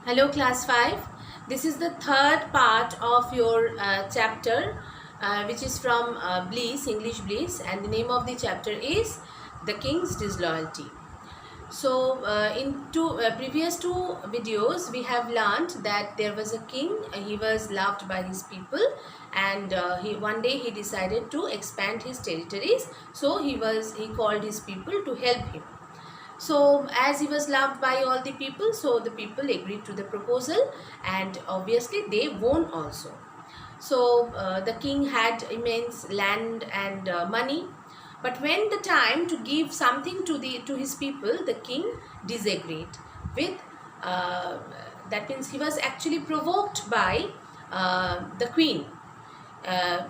Hello class 5. This is the third part of your chapter which is from Bliss, English Bliss, and the name of the chapter is The King's Disloyalty. So in previous two videos we have learned that there was a king. He was loved by his people, and one day he decided to expand his territories. So he called his people to help him. So as he was loved by all the people, so the people agreed to the proposal, and obviously they won also. So the king had immense land and money, but when the time to give something to his people, the king disagreed with. That means he was actually provoked by the queen. Uh,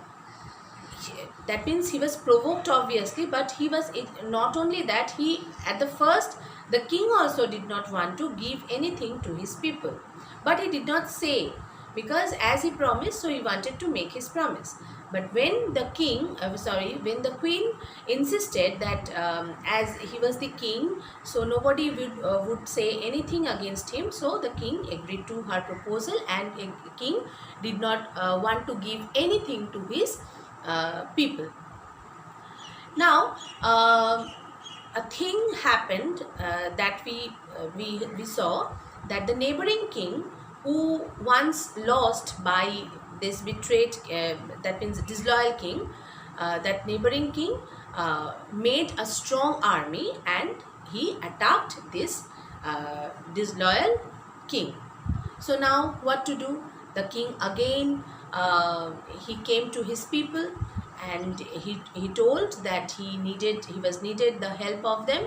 that means he was provoked obviously, but he was not only that, he at the first the king also did not want to give anything to his people, but he did not say, because as he promised, so he wanted to make his promise. But when the when the queen insisted that as he was the king, so nobody would say anything against him, so the king agreed to her proposal, and the king did not want to give anything to his people. Now a thing happened that we saw, that the neighboring king, who once lost by this betrayed that means disloyal king, that neighboring king made a strong army, and he attacked this disloyal king. So now what to do? The king again, he came to his people, and he told that he was needed the help of them,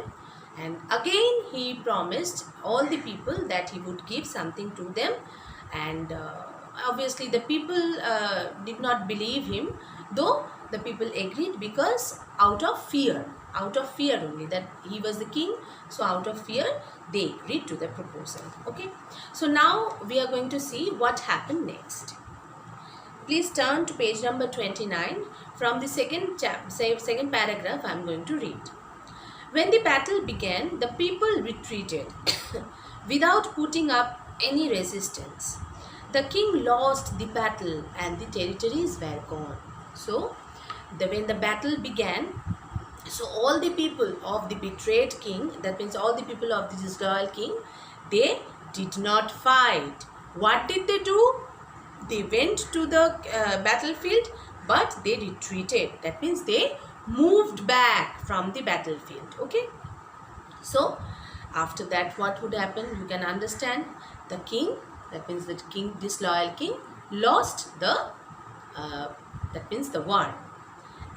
and again he promised all the people that he would give something to them. And obviously the people did not believe him, though the people agreed, because out of fear only, that he was the king, so out of fear they agreed to the proposal. Okay, so now we are going to see what happened next. Please turn to page number 29. From the second paragraph I am going to read. When the battle began, the people retreated without putting up any resistance. The king lost the battle, and the territories were gone. So when the battle began, so all the people of the betrayed king, that means all the people of the disloyal king, they did not fight. What did they do? They went to the battlefield, but they retreated. That means they moved back from the battlefield. Okay, so after that what would happen? You can understand. The king, that means the king, disloyal king, lost the that means the war,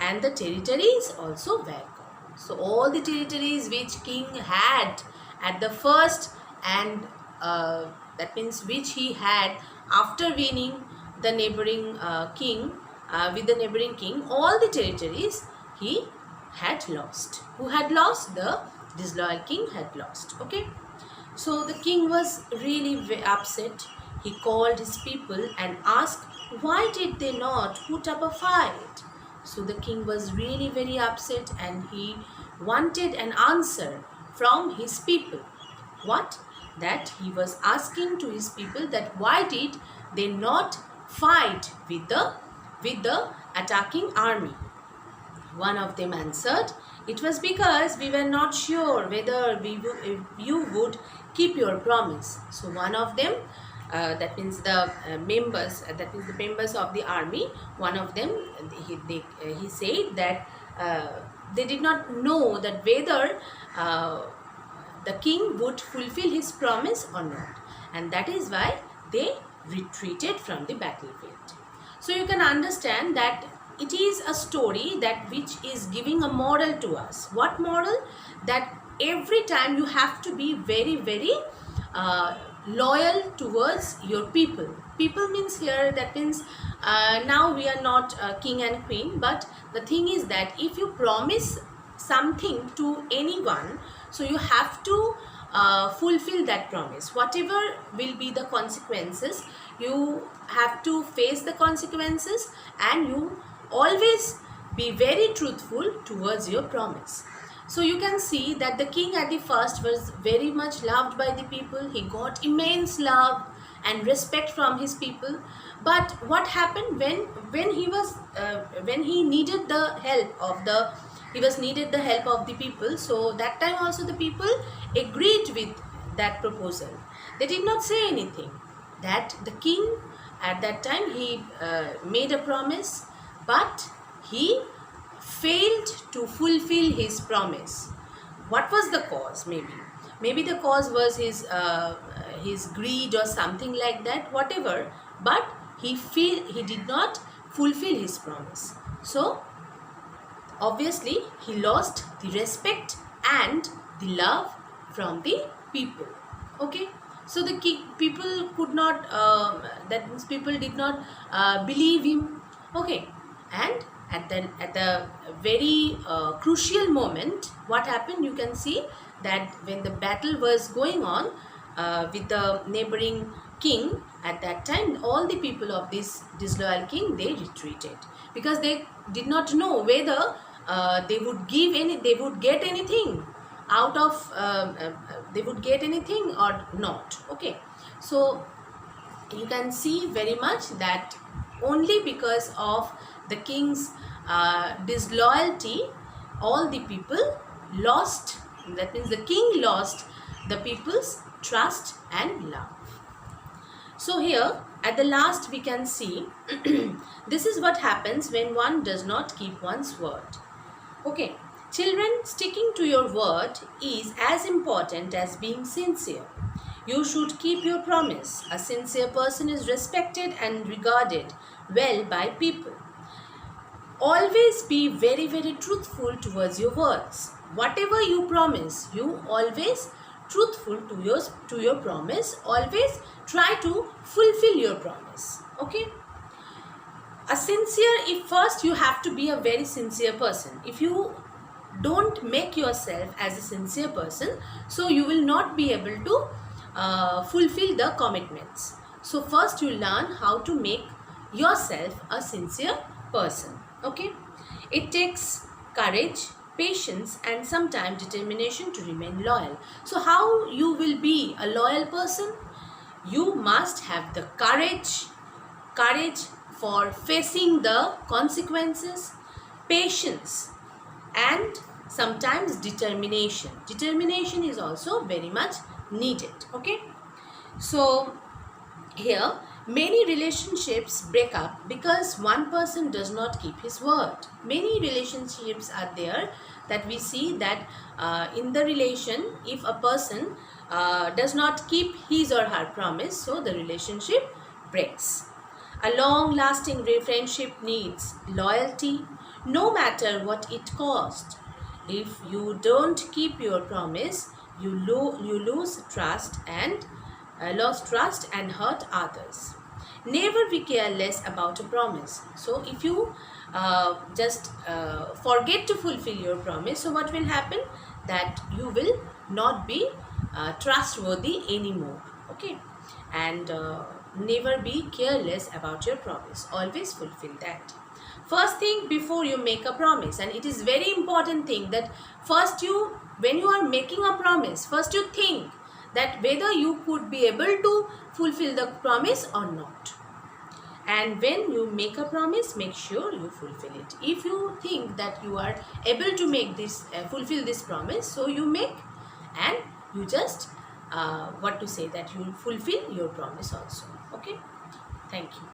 and the territories also were gone. So all the territories which king had at the first, and that means which he had after winning the neighboring king, with the neighboring king, all the territories he had lost. Who had lost? The disloyal king had lost. Okay, so the king was really upset. He called his people and asked, why did they not put up a fight? So the king was really very upset, and he wanted an answer from his people. What? That he was asking to his people that why did they not fight with the attacking army. One of them answered, it was because we were not sure whether you would keep your promise. So one of them, that means the members of the army, one of them, he said that they did not know that whether the king would fulfill his promise or not, and that is why they retreated from the battlefield. So you can understand that it is a story that which is giving a moral to us. What moral? That every time you have to be very very loyal towards your people. People means here, that means now we are not king and queen, but the thing is that if you promise something to anyone, so you have to fulfill that promise. Whatever will be the consequences, you have to face the consequences, and you always be very truthful towards your promise. So you can see that the king at the first was very much loved by the people. He got immense love and respect from his people. But what happened when he needed the help of the people? So that time also the people agreed with that proposal. They did not say anything. That the king at that time, he made a promise, but he failed to fulfill his promise. What was the cause? Maybe the cause was his greed or something like that, whatever. But he did not fulfill his promise. So obviously he lost the respect and the love from the people. Okay, so the people could not, that means people did not believe him. Okay, and at the very crucial moment, what happened? You can see that when the battle was going on with the neighboring king, at that time all the people of this disloyal king, they retreated, because they did not know whether they would get anything out of they would get anything or not. Okay, so you can see very much that only because of the king's disloyalty, all the people lost, that means the king lost the people's trust and love. So here at the last we can see this is what happens when one does not keep one's word. Okay, children, sticking to your word is as important as being sincere. You should keep your promise. A sincere person is respected and regarded well by people. Always be very, very truthful towards your words. Whatever you promise, you always truthful to your promise. Always try to fulfill your promise. Okay. If first you have to be a very sincere person. If you don't make yourself as a sincere person, so you will not be able to fulfill the commitments. So first you learn how to make yourself a sincere person. Okay, it takes courage, patience, and sometimes determination to remain loyal. So how you will be a loyal person? You must have the courage for facing the consequences, patience, and sometimes determination. Determination is also very much needed. Okay, so here many relationships break up because one person does not keep his word. Many relationships are there that we see that in the relation, if a person does not keep his or her promise, so the relationship breaks. A long-lasting friendship needs loyalty, no matter what it costs. If you don't keep your promise, you lose trust and hurt others. Never be careless about a promise. So if you just forget to fulfill your promise, so what will happen? That you will not be trustworthy anymore. Okay, and never be careless about your promise. Always fulfill that. First thing before you make a promise, and it is very important thing that first when you are making a promise, first you think that whether you could be able to fulfill the promise or not. And when you make a promise, make sure you fulfill it. If you think that you are able to make this fulfill this promise, so you make, and you just that you fulfill your promise also. Okay, thank you.